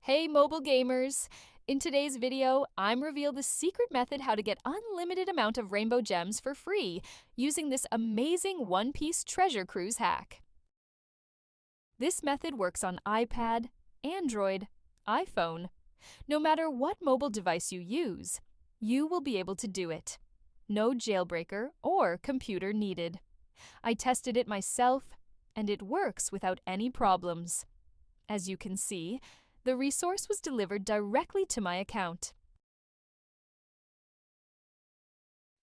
Hey mobile gamers! In today's video, I'm reveal the secret method how to get unlimited amount of rainbow gems for free using this amazing One Piece treasure cruise hack. This method works on iPad, Android, iPhone. No matter what mobile device you use, you will be able to do it. No jailbreaker or computer needed. I tested it myself, and it works without any problems. As you can see, the resource was delivered directly to my account.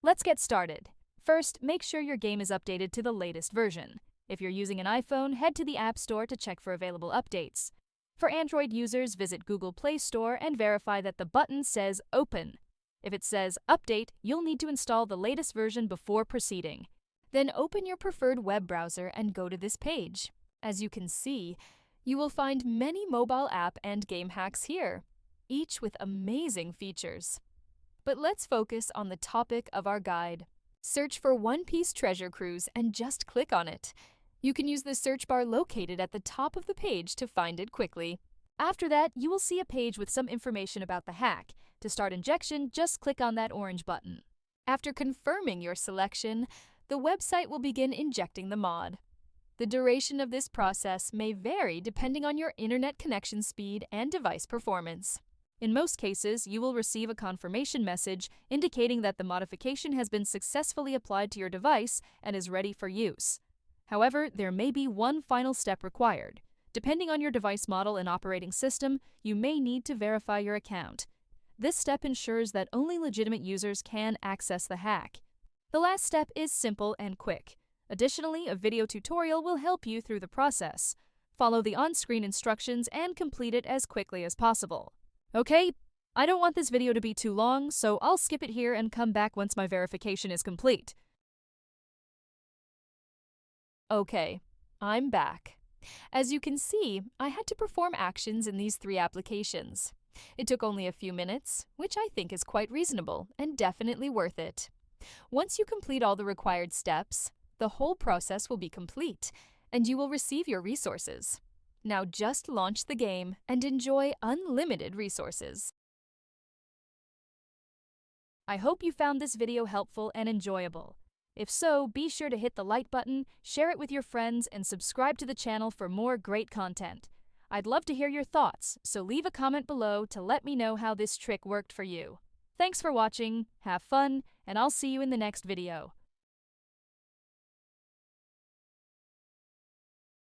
Let's get started. First, make sure your game is updated to the latest version. If you're using an iPhone, head to the App Store to check for available updates. For Android users, visit Google Play Store and verify that the button says Open. If it says Update, you'll need to install the latest version before proceeding. Then open your preferred web browser and go to this page. As you can see, you will find many mobile app and game hacks here, each with amazing features. But let's focus on the topic of our guide. Search for One Piece Treasure Cruise and just click on it. You can use the search bar located at the top of the page to find it quickly. After that, you will see a page with some information about the hack. To start injection, just click on that orange button. After confirming your selection, the website will begin injecting the mod. The duration of this process may vary depending on your internet connection speed and device performance. In most cases, you will receive a confirmation message indicating that the modification has been successfully applied to your device and is ready for use. However, there may be one final step required. Depending on your device model and operating system, you may need to verify your account. This step ensures that only legitimate users can access the hack. The last step is simple and quick. Additionally, a video tutorial will help you through the process. Follow the on-screen instructions and complete it as quickly as possible. Okay, I don't want this video to be too long, so I'll skip it here and come back once my verification is complete. Okay, I'm back. As you can see, I had to perform actions in these 3 applications. It took only a few minutes, which I think is quite reasonable and definitely worth it. Once you complete all the required steps, the whole process will be complete, and you will receive your resources. Now just launch the game and enjoy unlimited resources. I hope you found this video helpful and enjoyable. If so, be sure to hit the like button, share it with your friends, and subscribe to the channel for more great content. I'd love to hear your thoughts, so leave a comment below to let me know how this trick worked for you. Thanks for watching, have fun, and I'll see you in the next video.